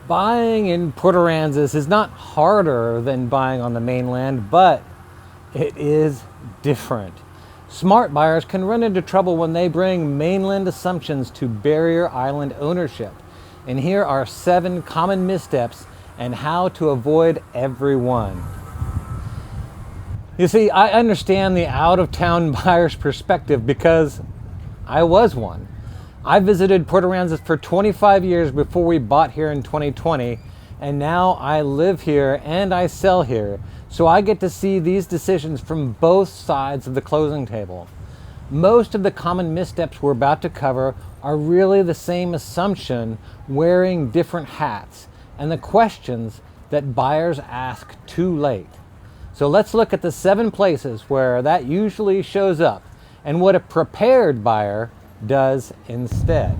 Buying in Port Aransas is not harder than buying on the mainland, but it is different. Smart buyers can run into trouble when they bring mainland assumptions to barrier island ownership. And here are 7 common missteps and how to avoid every one. You see, I understand the out-of-town buyer's perspective because I was one. I visited Port Aransas for 25 years before we bought here in 2020, and now I live here and I sell here, so I get to see these decisions from both sides of the closing table. Most of the common missteps we're about to cover are really the same assumption, wearing different hats, and the questions that buyers ask too late. So let's look at the 7 places where that usually shows up and what a prepared buyer does instead.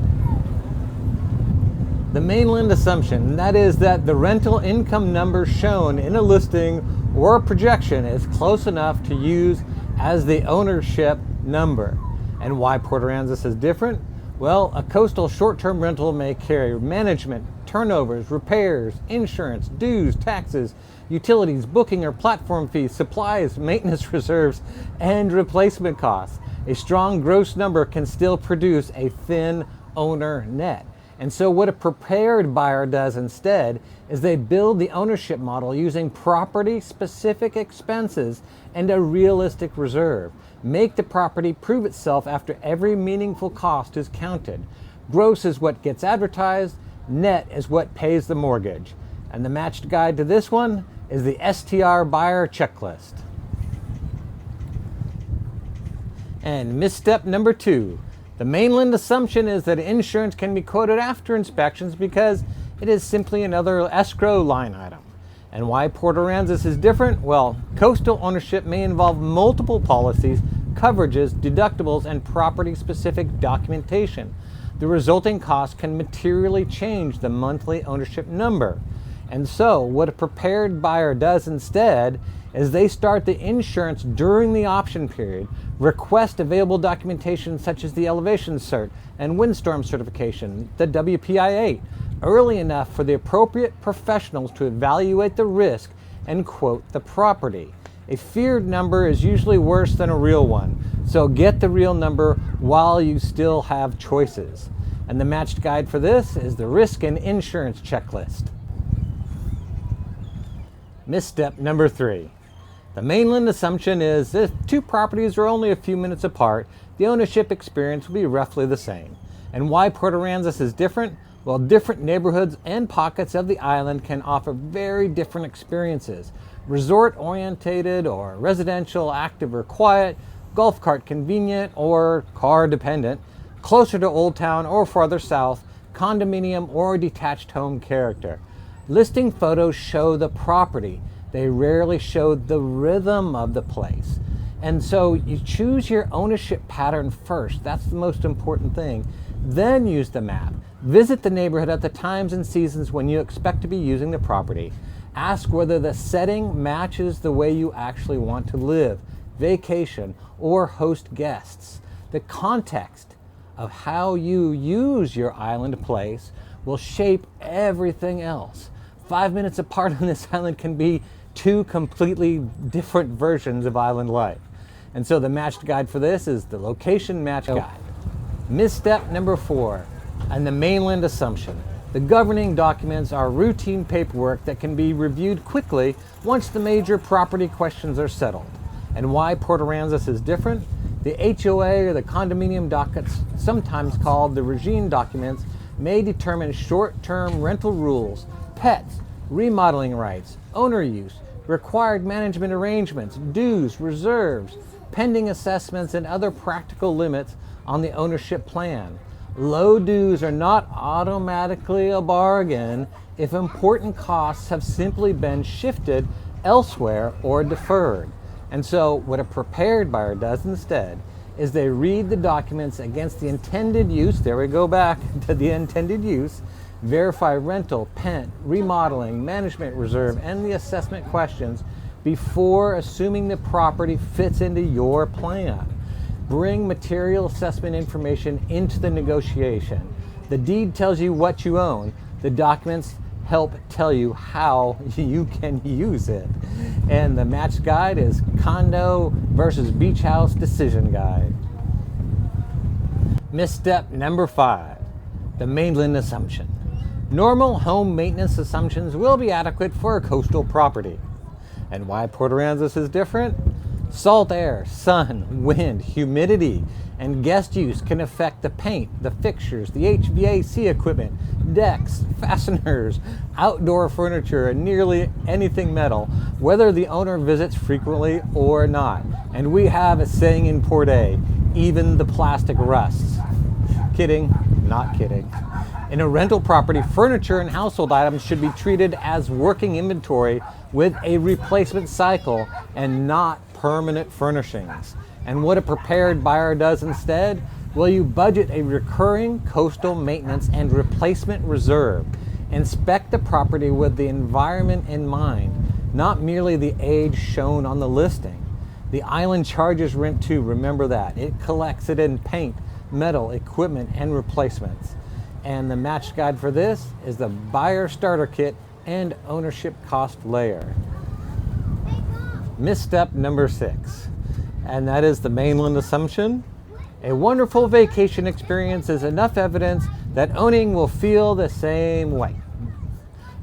The mainland assumption, that is that the rental income number shown in a listing or a projection is close enough to use as the ownership number. And why Port Aransas is different? Well, a coastal short-term rental may carry management, turnovers, repairs, insurance, dues, taxes, utilities, booking or platform fees, supplies, maintenance reserves, and replacement costs. A strong gross number can still produce a thin owner net. And so what a prepared buyer does instead is they build the ownership model using property-specific expenses and a realistic reserve. Make the property prove itself after every meaningful cost is counted. Gross is what gets advertised, net is what pays the mortgage. And the matched guide to this one is the STR buyer checklist. And misstep number 2. The mainland assumption is that insurance can be quoted after inspections because it is simply another escrow line item. And why Port Aransas is different? Well, coastal ownership may involve multiple policies, coverages, deductibles, and property-specific documentation. The resulting cost can materially change the monthly ownership number. And so what a prepared buyer does instead is they start the insurance during the option period, request available documentation such as the elevation cert and windstorm certification, the WPI-8, early enough for the appropriate professionals to evaluate the risk and quote the property. A feared number is usually worse than a real one, so get the real number while you still have choices. And the matched guide for this is the risk and insurance checklist. Misstep number 3. The mainland assumption is if 2 properties are only a few minutes apart, the ownership experience will be roughly the same. And why Port Aransas is different? Well, different neighborhoods and pockets of the island can offer very different experiences. Resort-oriented or residential, active or quiet, golf cart convenient or car dependent, closer to Old Town or farther south, condominium or detached home character. Listing photos show the property. They rarely show the rhythm of the place. And so you choose your ownership pattern first. That's the most important thing. Then use the map. Visit the neighborhood at the times and seasons when you expect to be using the property. Ask whether the setting matches the way you actually want to live, vacation, or host guests. The context of how you use your island place will shape everything else. 5 minutes apart on this island can be 2 completely different versions of island life. And so the matched guide for this is the location match guide. Misstep number 4, and the mainland assumption. The governing documents are routine paperwork that can be reviewed quickly once the major property questions are settled. And why Port Aransas is different? The HOA or the condominium dockets, sometimes called the regime documents, may determine short-term rental rules, pets, remodeling rights, owner use, required management arrangements, dues, reserves, pending assessments, and other practical limits on the ownership plan. Low dues are not automatically a bargain if important costs have simply been shifted elsewhere or deferred. And so what a prepared buyer does instead is they read the documents against the intended use, there we go back to the intended use, verify rental, pent, remodeling, management reserve, and the assessment questions before assuming the property fits into your plan. Bring material assessment information into the negotiation. The deed tells you what you own. The documents help tell you how you can use it. And the match guide is Condo versus Beach House Decision Guide. Misstep number 5, the mainland assumption. Normal home maintenance assumptions will be adequate for a coastal property. And why Port Aransas is different? Salt air, sun, wind, humidity, and guest use can affect the paint, the fixtures, the HVAC equipment, decks, fasteners, outdoor furniture, and nearly anything metal, whether the owner visits frequently or not. And we have a saying in Port A, even the plastic rusts. Kidding, not kidding. In a rental property, furniture and household items should be treated as working inventory with a replacement cycle and not permanent furnishings. And what a prepared buyer does instead? Well, you budget a recurring coastal maintenance and replacement reserve. Inspect the property with the environment in mind, not merely the age shown on the listing. The island charges rent too, remember that. It collects it in paint, metal, equipment, and replacements. And the match guide for this is the buyer starter kit and ownership cost layer. Misstep number 6, and that is the mainland assumption. A wonderful vacation experience is enough evidence that owning will feel the same way.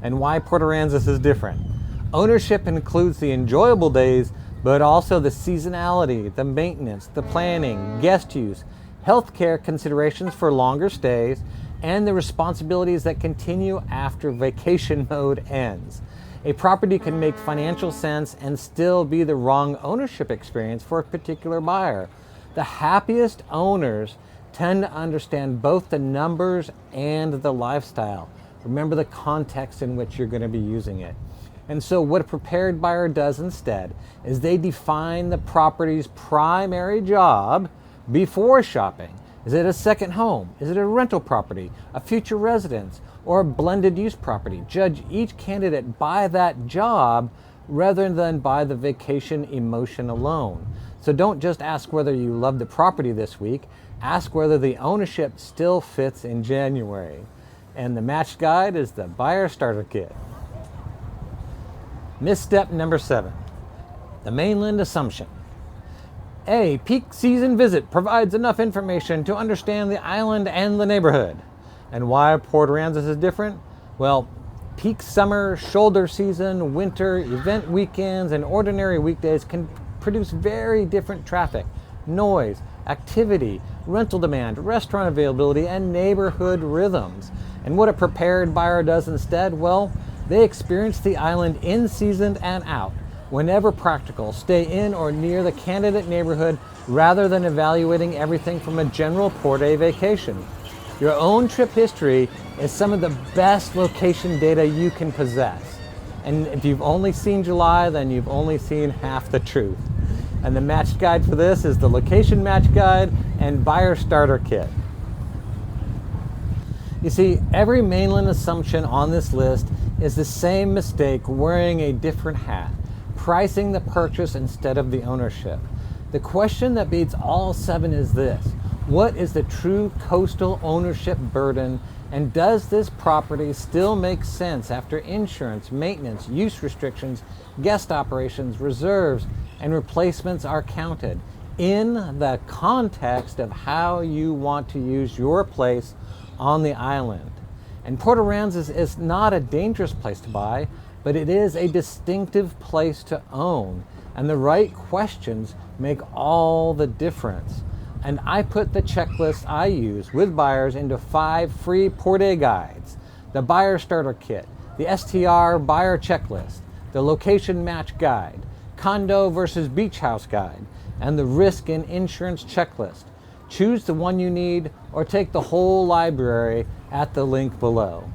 And why Port Aransas is different. Ownership includes the enjoyable days, but also the seasonality, the maintenance, the planning, guest use, healthcare considerations for longer stays, and the responsibilities that continue after vacation mode ends. A property can make financial sense and still be the wrong ownership experience for a particular buyer. The happiest owners tend to understand both the numbers and the lifestyle. Remember the context in which you're going to be using it. And so what a prepared buyer does instead is they define the property's primary job before shopping. Is it a second home? Is it a rental property, a future residence, or a blended use property? Judge each candidate by that job rather than by the vacation emotion alone. So don't just ask whether you love the property this week, ask whether the ownership still fits in January. And the match guide is the buyer starter kit. Misstep number 7, the mainland assumption. A peak season visit provides enough information to understand the island and the neighborhood. And why Port Aransas is different? Well, peak summer, shoulder season, winter, event weekends, and ordinary weekdays can produce very different traffic, noise, activity, rental demand, restaurant availability, and neighborhood rhythms. And what a prepared buyer does instead? Well, they experience the island in season and out. Whenever practical, stay in or near the candidate neighborhood rather than evaluating everything from a general Port A vacation. Your own trip history is some of the best location data you can possess. And if you've only seen July, then you've only seen half the truth. And the match guide for this is the location match guide and buyer starter kit. You see, every mainland assumption on this list is the same mistake wearing a different hat. Pricing the purchase instead of the ownership. The question that beats all 7 is this: what is the true coastal ownership burden, and does this property still make sense after insurance, maintenance, use restrictions, guest operations, reserves, and replacements are counted in the context of how you want to use your place on the island? And Port Aransas is not a dangerous place to buy, but it is a distinctive place to own, and the right questions make all the difference. And I put the checklist I use with buyers into 5 free Port A guides: the buyer starter kit, the STR buyer checklist, the location match guide, condo versus beach house guide, and the risk and insurance checklist. Choose the one you need or take the whole library at the link below.